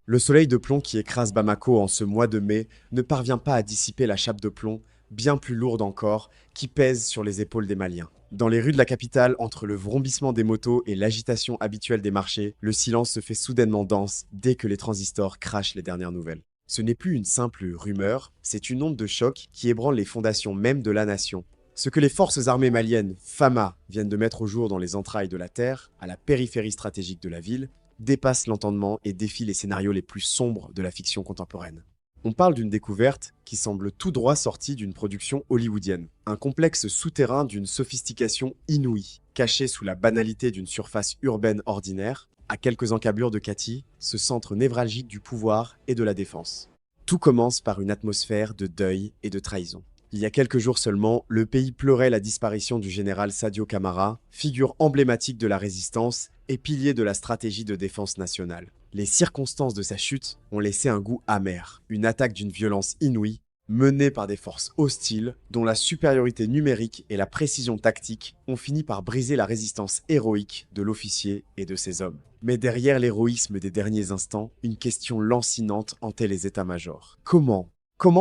Le soleil de plomb qui écrase Bamako en ce mois de mai ne parvient pas à dissiper la chape de plomb, bien plus lourde encore, qui pèse sur les épaules des Maliens. Dans les rues de la capitale, entre le vrombissement des motos et l'agitation habituelle des marchés, le silence se fait soudainement dense dès que les transistors crachent les dernières nouvelles. Ce n'est plus une simple rumeur, c'est une onde de choc qui ébranle les fondations même de la nation. Ce que les forces armées maliennes, FAMA, viennent de mettre au jour dans les entrailles de la terre, à la périphérie stratégique de la ville, dépasse l'entendement et défie les scénarios les plus sombres de la fiction contemporaine. On parle d'une découverte qui semble tout droit sortie d'une production hollywoodienne. Un complexe souterrain d'une sophistication inouïe, caché sous la banalité d'une surface urbaine ordinaire, à quelques encablures de Katy, ce centre névralgique du pouvoir et de la défense. Tout commence par une atmosphère de deuil et de trahison. Il y a quelques jours seulement, le pays pleurait la disparition du général Sadio Camara, figure emblématique de la résistance et pilier de la stratégie de défense nationale. Les circonstances de sa chute ont laissé un goût amer, une attaque d'une violence inouïe, menée par des forces hostiles dont la supériorité numérique et la précision tactique ont fini par briser la résistance héroïque de l'officier et de ses hommes. Mais derrière l'héroïsme des derniers instants, une question lancinante hantait les états-majors. Comment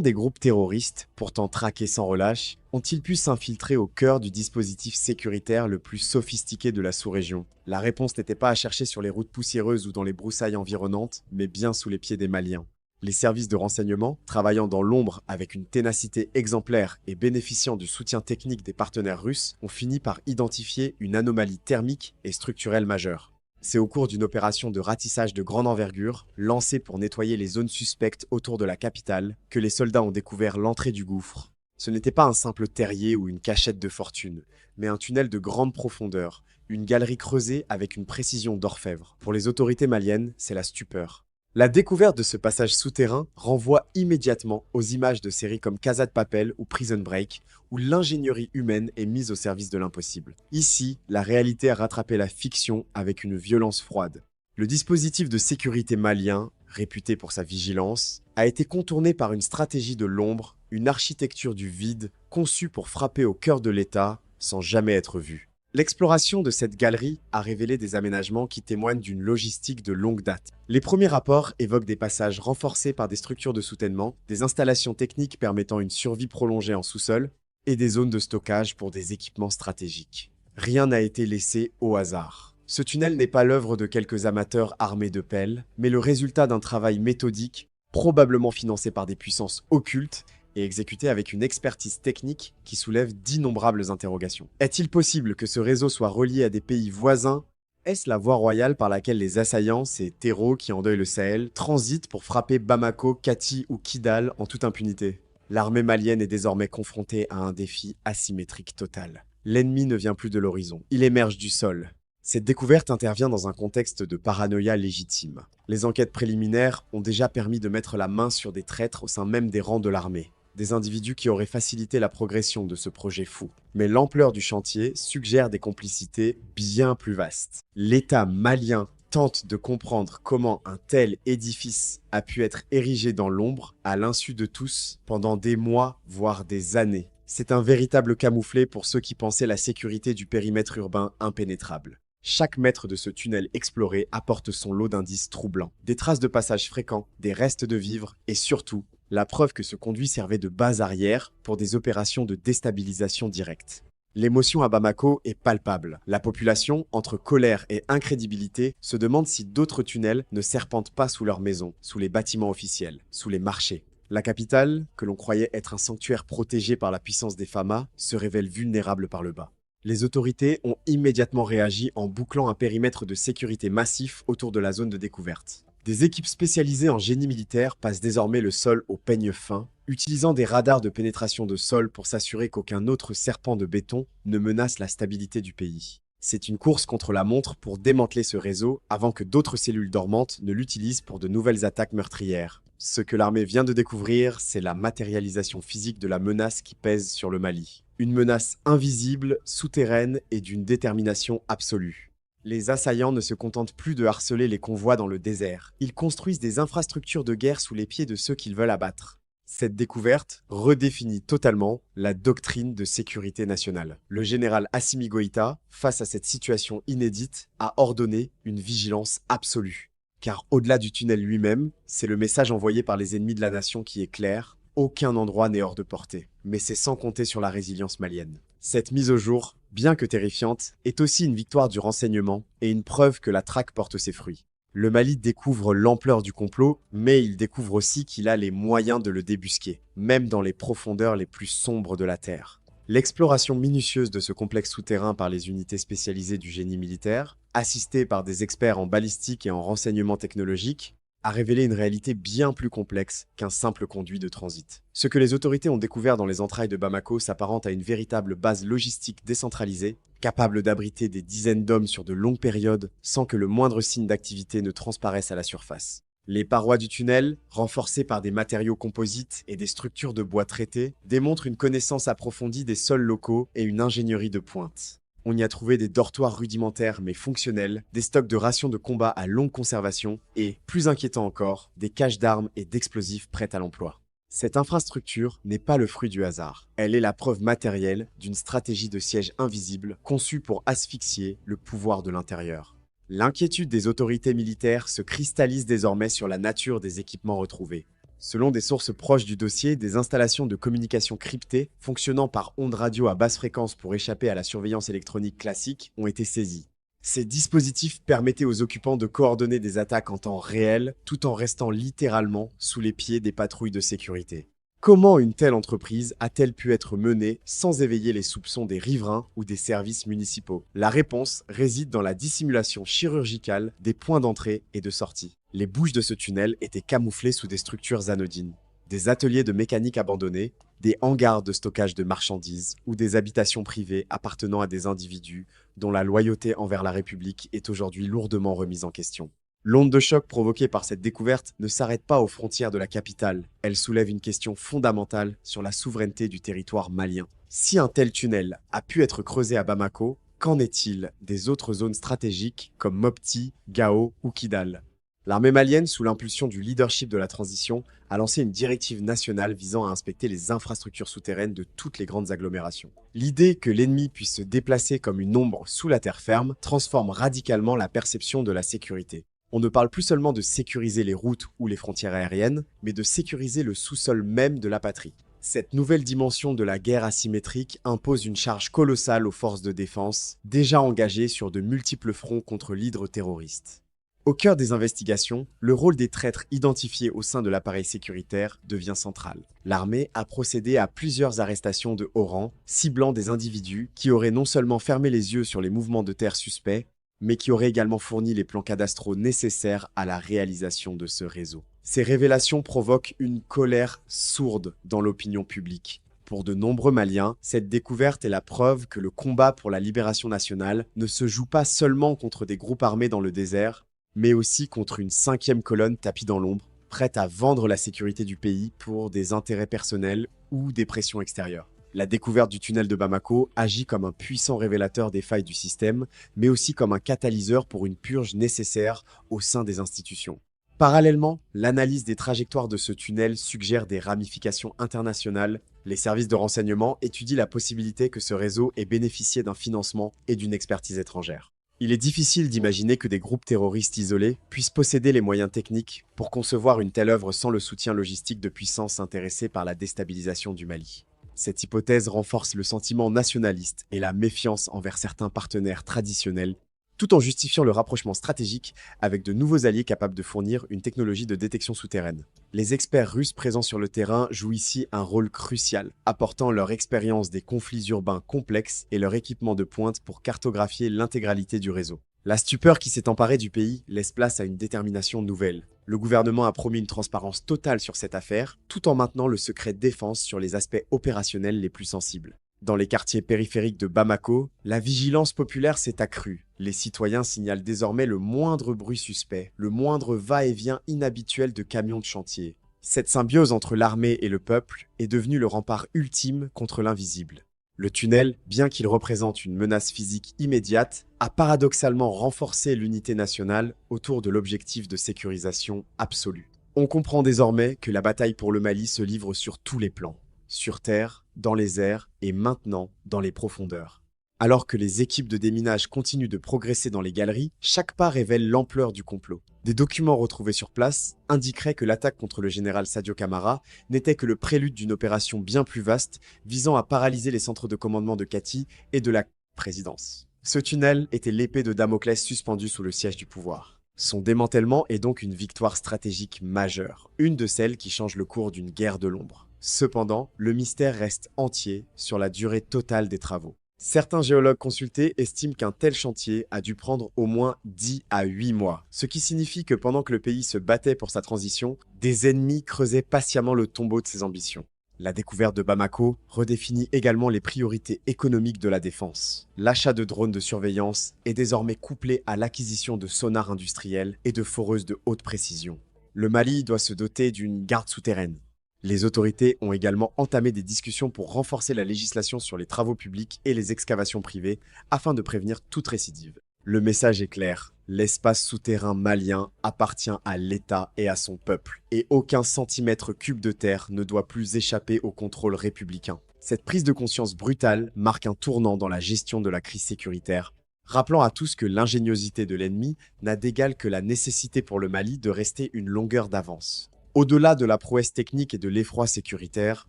des groupes terroristes, pourtant traqués sans relâche, ont-ils pu s'infiltrer au cœur du dispositif sécuritaire le plus sophistiqué de la sous-région? La réponse n'était pas à chercher sur les routes poussiéreuses ou dans les broussailles environnantes, mais bien sous les pieds des Maliens. Les services de renseignement, travaillant dans l'ombre avec une ténacité exemplaire et bénéficiant du soutien technique des partenaires russes, ont fini par identifier une anomalie thermique et structurelle majeure. C'est au cours d'une opération de ratissage de grande envergure, lancée pour nettoyer les zones suspectes autour de la capitale, que les soldats ont découvert l'entrée du gouffre. Ce n'était pas un simple terrier ou une cachette de fortune, mais un tunnel de grande profondeur, une galerie creusée avec une précision d'orfèvre. Pour les autorités maliennes, c'est la stupeur. La découverte de ce passage souterrain renvoie immédiatement aux images de séries comme Casa de Papel ou Prison Break, où l'ingénierie humaine est mise au service de l'impossible. Ici, la réalité a rattrapé la fiction avec une violence froide. Le dispositif de sécurité malien, réputé pour sa vigilance, a été contourné par une stratégie de l'ombre, une architecture du vide, conçue pour frapper au cœur de l'État sans jamais être vue. L'exploration de cette galerie a révélé des aménagements qui témoignent d'une logistique de longue date. Les premiers rapports évoquent des passages renforcés par des structures de soutènement, des installations techniques permettant une survie prolongée en sous-sol et des zones de stockage pour des équipements stratégiques. Rien n'a été laissé au hasard. Ce tunnel n'est pas l'œuvre de quelques amateurs armés de pelles, mais le résultat d'un travail méthodique, probablement financé par des puissances occultes et exécuté avec une expertise technique qui soulève d'innombrables interrogations. Est-il possible que ce réseau soit relié à des pays voisins? Est-ce la voie royale par laquelle les assaillants, ces terreaux qui endeuillent le Sahel, transitent pour frapper Bamako, Kati ou Kidal en toute impunité? L'armée malienne est désormais confrontée à un défi asymétrique total. L'ennemi ne vient plus de l'horizon, il émerge du sol. Cette découverte intervient dans un contexte de paranoïa légitime. Les enquêtes préliminaires ont déjà permis de mettre la main sur des traîtres au sein même des rangs de l'armée. Des individus qui auraient facilité la progression de ce projet fou. Mais l'ampleur du chantier suggère des complicités bien plus vastes. L'État malien tente de comprendre comment un tel édifice a pu être érigé dans l'ombre, à l'insu de tous, pendant des mois, voire des années. C'est un véritable camouflet pour ceux qui pensaient la sécurité du périmètre urbain impénétrable. Chaque mètre de ce tunnel exploré apporte son lot d'indices troublants. Des traces de passage fréquents, des restes de vivres et surtout, la preuve que ce conduit servait de base arrière pour des opérations de déstabilisation directe. L'émotion à Bamako est palpable. La population, entre colère et incrédibilité, se demande si d'autres tunnels ne serpentent pas sous leurs maisons, sous les bâtiments officiels, sous les marchés. La capitale, que l'on croyait être un sanctuaire protégé par la puissance des FAMA, se révèle vulnérable par le bas. Les autorités ont immédiatement réagi en bouclant un périmètre de sécurité massif autour de la zone de découverte. Des équipes spécialisées en génie militaire passent désormais le sol au peigne fin, utilisant des radars de pénétration de sol pour s'assurer qu'aucun autre serpent de béton ne menace la stabilité du pays. C'est une course contre la montre pour démanteler ce réseau avant que d'autres cellules dormantes ne l'utilisent pour de nouvelles attaques meurtrières. Ce que l'armée vient de découvrir, c'est la matérialisation physique de la menace qui pèse sur le Mali. Une menace invisible, souterraine et d'une détermination absolue. Les assaillants ne se contentent plus de harceler les convois dans le désert. Ils construisent des infrastructures de guerre sous les pieds de ceux qu'ils veulent abattre. Cette découverte redéfinit totalement la doctrine de sécurité nationale. Le général Assimi Goïta, face à cette situation inédite, a ordonné une vigilance absolue. Car au-delà du tunnel lui-même, c'est le message envoyé par les ennemis de la nation qui est clair. Aucun endroit n'est hors de portée, mais c'est sans compter sur la résilience malienne. Cette mise au jour, bien que terrifiante, est aussi une victoire du renseignement et une preuve que la traque porte ses fruits. Le Mali découvre l'ampleur du complot, mais il découvre aussi qu'il a les moyens de le débusquer, même dans les profondeurs les plus sombres de la Terre. L'exploration minutieuse de ce complexe souterrain par les unités spécialisées du génie militaire, assistées par des experts en balistique et en renseignement technologique, a révélé une réalité bien plus complexe qu'un simple conduit de transit. Ce que les autorités ont découvert dans les entrailles de Bamako s'apparente à une véritable base logistique décentralisée, capable d'abriter des dizaines d'hommes sur de longues périodes sans que le moindre signe d'activité ne transparaisse à la surface. Les parois du tunnel, renforcées par des matériaux composites et des structures de bois traités, démontrent une connaissance approfondie des sols locaux et une ingénierie de pointe. On y a trouvé des dortoirs rudimentaires mais fonctionnels, des stocks de rations de combat à longue conservation et, plus inquiétant encore, des caches d'armes et d'explosifs prêtes à l'emploi. Cette infrastructure n'est pas le fruit du hasard. Elle est la preuve matérielle d'une stratégie de siège invisible conçue pour asphyxier le pouvoir de l'intérieur. L'inquiétude des autorités militaires se cristallise désormais sur la nature des équipements retrouvés. Selon des sources proches du dossier, des installations de communication cryptées, fonctionnant par ondes radio à basse fréquence pour échapper à la surveillance électronique classique, ont été saisies. Ces dispositifs permettaient aux occupants de coordonner des attaques en temps réel, tout en restant littéralement sous les pieds des patrouilles de sécurité. Comment une telle entreprise a-t-elle pu être menée sans éveiller les soupçons des riverains ou des services municipaux? La réponse réside dans la dissimulation chirurgicale des points d'entrée et de sortie. Les bouches de ce tunnel étaient camouflées sous des structures anodines. Des ateliers de mécanique abandonnés, des hangars de stockage de marchandises ou des habitations privées appartenant à des individus dont la loyauté envers la République est aujourd'hui lourdement remise en question. L'onde de choc provoquée par cette découverte ne s'arrête pas aux frontières de la capitale. Elle soulève une question fondamentale sur la souveraineté du territoire malien. Si un tel tunnel a pu être creusé à Bamako, qu'en est-il des autres zones stratégiques comme Mopti, Gao ou Kidal? L'armée malienne, sous l'impulsion du leadership de la transition, a lancé une directive nationale visant à inspecter les infrastructures souterraines de toutes les grandes agglomérations. L'idée que l'ennemi puisse se déplacer comme une ombre sous la terre ferme transforme radicalement la perception de la sécurité. On ne parle plus seulement de sécuriser les routes ou les frontières aériennes, mais de sécuriser le sous-sol même de la patrie. Cette nouvelle dimension de la guerre asymétrique impose une charge colossale aux forces de défense, déjà engagées sur de multiples fronts contre l'hydre terroriste. Au cœur des investigations, le rôle des traîtres identifiés au sein de l'appareil sécuritaire devient central. L'armée a procédé à plusieurs arrestations de haut rang, ciblant des individus qui auraient non seulement fermé les yeux sur les mouvements de terre suspects, mais qui auraient également fourni les plans cadastraux nécessaires à la réalisation de ce réseau. Ces révélations provoquent une colère sourde dans l'opinion publique. Pour de nombreux Maliens, cette découverte est la preuve que le combat pour la libération nationale ne se joue pas seulement contre des groupes armés dans le désert, mais aussi contre une cinquième colonne tapie dans l'ombre, prête à vendre la sécurité du pays pour des intérêts personnels ou des pressions extérieures. La découverte du tunnel de Bamako agit comme un puissant révélateur des failles du système, mais aussi comme un catalyseur pour une purge nécessaire au sein des institutions. Parallèlement, l'analyse des trajectoires de ce tunnel suggère des ramifications internationales. Les services de renseignement étudient la possibilité que ce réseau ait bénéficié d'un financement et d'une expertise étrangère. Il est difficile d'imaginer que des groupes terroristes isolés puissent posséder les moyens techniques pour concevoir une telle œuvre sans le soutien logistique de puissances intéressées par la déstabilisation du Mali. Cette hypothèse renforce le sentiment nationaliste et la méfiance envers certains partenaires traditionnels, tout en justifiant le rapprochement stratégique avec de nouveaux alliés capables de fournir une technologie de détection souterraine. Les experts russes présents sur le terrain jouent ici un rôle crucial, apportant leur expérience des conflits urbains complexes et leur équipement de pointe pour cartographier l'intégralité du réseau. La stupeur qui s'est emparée du pays laisse place à une détermination nouvelle. Le gouvernement a promis une transparence totale sur cette affaire, tout en maintenant le secret de défense sur les aspects opérationnels les plus sensibles. Dans les quartiers périphériques de Bamako, la vigilance populaire s'est accrue. Les citoyens signalent désormais le moindre bruit suspect, le moindre va-et-vient inhabituel de camions de chantier. Cette symbiose entre l'armée et le peuple est devenue le rempart ultime contre l'invisible. Le tunnel, bien qu'il représente une menace physique immédiate, a paradoxalement renforcé l'unité nationale autour de l'objectif de sécurisation absolue. On comprend désormais que la bataille pour le Mali se livre sur tous les plans, sur terre, dans les airs et maintenant dans les profondeurs. Alors que les équipes de déminage continuent de progresser dans les galeries, chaque pas révèle l'ampleur du complot. Des documents retrouvés sur place indiqueraient que l'attaque contre le général Sadio Camara n'était que le prélude d'une opération bien plus vaste visant à paralyser les centres de commandement de Katy et de la présidence. Ce tunnel était l'épée de Damoclès suspendue sous le siège du pouvoir. Son démantèlement est donc une victoire stratégique majeure, une de celles qui changent le cours d'une guerre de l'ombre. Cependant, le mystère reste entier sur la durée totale des travaux. Certains géologues consultés estiment qu'un tel chantier a dû prendre au moins 10 à 8 mois, ce qui signifie que pendant que le pays se battait pour sa transition, des ennemis creusaient patiemment le tombeau de ses ambitions. La découverte de Bamako redéfinit également les priorités économiques de la défense. L'achat de drones de surveillance est désormais couplé à l'acquisition de sonars industriels et de foreuses de haute précision. Le Mali doit se doter d'une garde souterraine. Les autorités ont également entamé des discussions pour renforcer la législation sur les travaux publics et les excavations privées afin de prévenir toute récidive. Le message est clair, l'espace souterrain malien appartient à l'État et à son peuple, et aucun centimètre cube de terre ne doit plus échapper au contrôle républicain. Cette prise de conscience brutale marque un tournant dans la gestion de la crise sécuritaire, rappelant à tous que l'ingéniosité de l'ennemi n'a d'égal que la nécessité pour le Mali de rester une longueur d'avance. Au-delà de la prouesse technique et de l'effroi sécuritaire,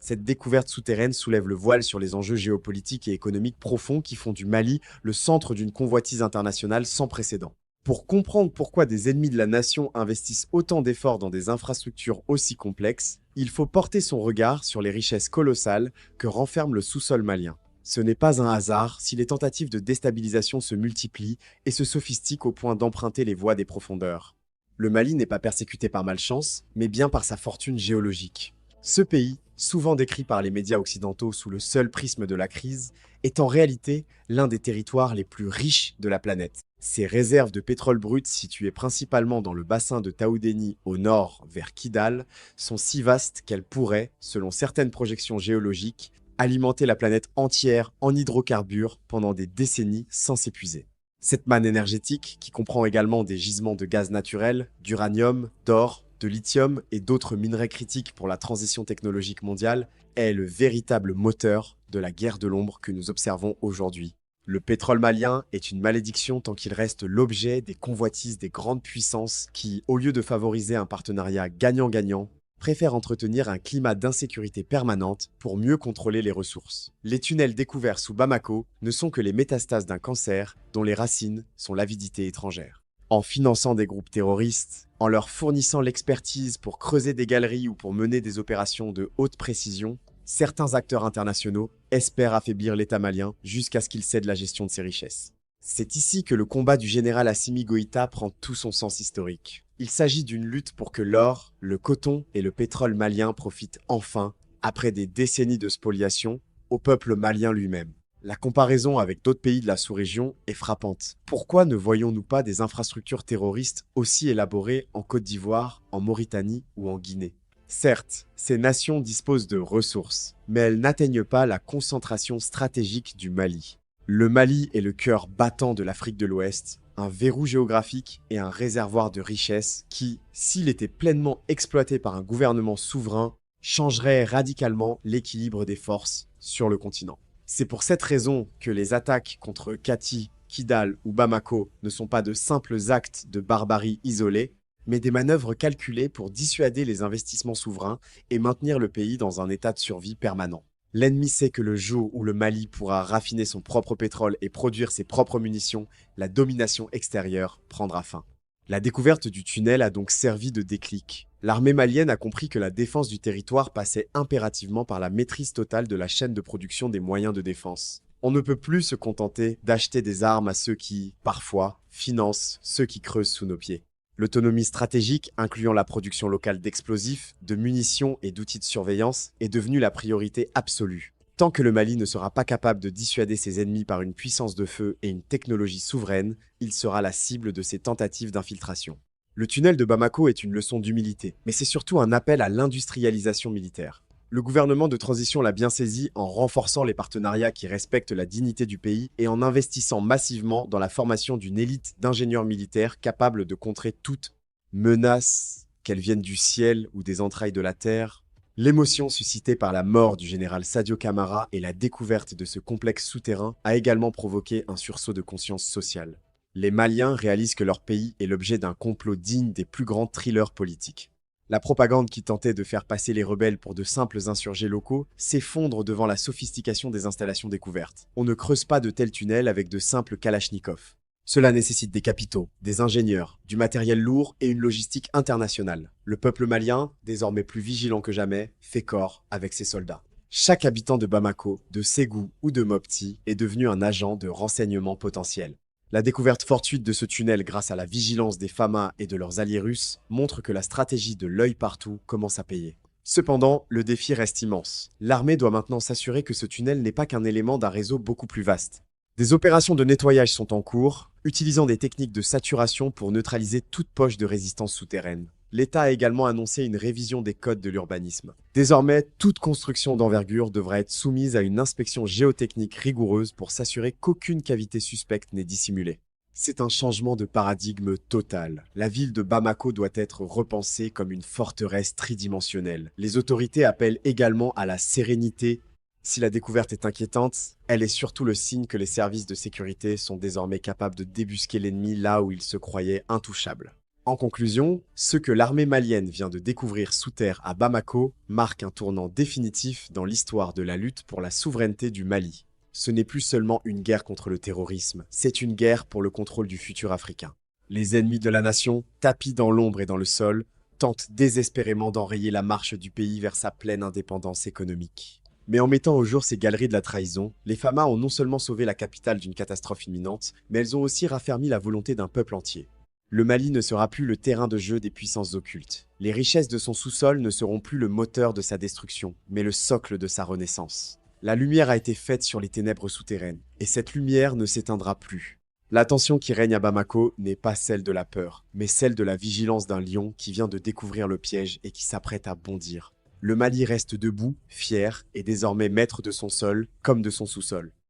cette découverte souterraine soulève le voile sur les enjeux géopolitiques et économiques profonds qui font du Mali le centre d'une convoitise internationale sans précédent. Pour comprendre pourquoi des ennemis de la nation investissent autant d'efforts dans des infrastructures aussi complexes, il faut porter son regard sur les richesses colossales que renferme le sous-sol malien. Ce n'est pas un hasard si les tentatives de déstabilisation se multiplient et se sophistiquent au point d'emprunter les voies des profondeurs. Le Mali n'est pas persécuté par malchance, mais bien par sa fortune géologique. Ce pays, souvent décrit par les médias occidentaux sous le seul prisme de la crise, est en réalité l'un des territoires les plus riches de la planète. Ses réserves de pétrole brut, situées principalement dans le bassin de Taoudéni au nord vers Kidal, sont si vastes qu'elles pourraient, selon certaines projections géologiques, alimenter la planète entière en hydrocarbures pendant des décennies sans s'épuiser. Cette manne énergétique, qui comprend également des gisements de gaz naturel, d'uranium, d'or, de lithium et d'autres minerais critiques pour la transition technologique mondiale, est le véritable moteur de la guerre de l'ombre que nous observons aujourd'hui. Le pétrole malien est une malédiction tant qu'il reste l'objet des convoitises des grandes puissances qui, au lieu de favoriser un partenariat gagnant-gagnant, préfèrent entretenir un climat d'insécurité permanente pour mieux contrôler les ressources. Les tunnels découverts sous Bamako ne sont que les métastases d'un cancer dont les racines sont l'avidité étrangère. En finançant des groupes terroristes, en leur fournissant l'expertise pour creuser des galeries ou pour mener des opérations de haute précision, certains acteurs internationaux espèrent affaiblir l'État malien jusqu'à ce qu'il cède la gestion de ses richesses. C'est ici que le combat du général Assimi Goïta prend tout son sens historique. Il s'agit d'une lutte pour que l'or, le coton et le pétrole malien profitent enfin, après des décennies de spoliation, au peuple malien lui-même. La comparaison avec d'autres pays de la sous-région est frappante. Pourquoi ne voyons-nous pas des infrastructures terroristes aussi élaborées en Côte d'Ivoire, en Mauritanie ou en Guinée ? Certes, ces nations disposent de ressources, mais elles n'atteignent pas la concentration stratégique du Mali. Le Mali est le cœur battant de l'Afrique de l'Ouest, un verrou géographique et un réservoir de richesses qui, s'il était pleinement exploité par un gouvernement souverain, changerait radicalement l'équilibre des forces sur le continent. C'est pour cette raison que les attaques contre Katy, Kidal ou Bamako ne sont pas de simples actes de barbarie isolés, mais des manœuvres calculées pour dissuader les investissements souverains et maintenir le pays dans un état de survie permanent. L'ennemi sait que le jour où le Mali pourra raffiner son propre pétrole et produire ses propres munitions, la domination extérieure prendra fin. La découverte du tunnel a donc servi de déclic. L'armée malienne a compris que la défense du territoire passait impérativement par la maîtrise totale de la chaîne de production des moyens de défense. On ne peut plus se contenter d'acheter des armes à ceux qui, parfois, financent ceux qui creusent sous nos pieds. L'autonomie stratégique, incluant la production locale d'explosifs, de munitions et d'outils de surveillance, est devenue la priorité absolue. Tant que le Mali ne sera pas capable de dissuader ses ennemis par une puissance de feu et une technologie souveraine, il sera la cible de ses tentatives d'infiltration. Le tunnel de Bamako est une leçon d'humilité, mais c'est surtout un appel à l'industrialisation militaire. Le gouvernement de transition l'a bien saisi en renforçant les partenariats qui respectent la dignité du pays et en investissant massivement dans la formation d'une élite d'ingénieurs militaires capables de contrer toute menace, qu'elle vienne du ciel ou des entrailles de la terre, L'émotion suscitée par la mort du général Sadio Camara et la découverte de ce complexe souterrain a également provoqué un sursaut de conscience sociale. Les Maliens réalisent que leur pays est l'objet d'un complot digne des plus grands thrillers politiques. La propagande qui tentait de faire passer les rebelles pour de simples insurgés locaux s'effondre devant la sophistication des installations découvertes. On ne creuse pas de tels tunnels avec de simples kalachnikovs. Cela nécessite des capitaux, des ingénieurs, du matériel lourd et une logistique internationale. Le peuple malien, désormais plus vigilant que jamais, fait corps avec ses soldats. Chaque habitant de Bamako, de Ségou ou de Mopti est devenu un agent de renseignement potentiel. La découverte fortuite de ce tunnel grâce à la vigilance des Famas et de leurs alliés russes montre que la stratégie de l'œil partout commence à payer. Cependant, le défi reste immense. L'armée doit maintenant s'assurer que ce tunnel n'est pas qu'un élément d'un réseau beaucoup plus vaste. Des opérations de nettoyage sont en cours, utilisant des techniques de saturation pour neutraliser toute poche de résistance souterraine. L'État a également annoncé une révision des codes de l'urbanisme. Désormais, toute construction d'envergure devra être soumise à une inspection géotechnique rigoureuse pour s'assurer qu'aucune cavité suspecte n'est dissimulée. C'est un changement de paradigme total. La ville de Bamako doit être repensée comme une forteresse tridimensionnelle. Les autorités appellent également à la sérénité. Si la découverte est inquiétante, elle est surtout le signe que les services de sécurité sont désormais capables de débusquer l'ennemi là où il se croyait intouchable. En conclusion, ce que l'armée malienne vient de découvrir sous terre à Bamako marque un tournant définitif dans l'histoire de la lutte pour la souveraineté du Mali. Ce n'est plus seulement une guerre contre le terrorisme, c'est une guerre pour le contrôle du futur africain. Les ennemis de la nation, tapis dans l'ombre et dans le sol, tentent désespérément d'enrayer la marche du pays vers sa pleine indépendance économique. Mais en mettant au jour ces galeries de la trahison, les Famas ont non seulement sauvé la capitale d'une catastrophe imminente, mais elles ont aussi raffermi la volonté d'un peuple entier. Le Mali ne sera plus le terrain de jeu des puissances occultes. Les richesses de son sous-sol ne seront plus le moteur de sa destruction, mais le socle de sa renaissance. La lumière a été faite sur les ténèbres souterraines, et cette lumière ne s'éteindra plus. La tension qui règne à Bamako n'est pas celle de la peur, mais celle de la vigilance d'un lion qui vient de découvrir le piège et qui s'apprête à bondir. Le Mali reste debout, fier, et désormais maître de son sol comme de son sous-sol.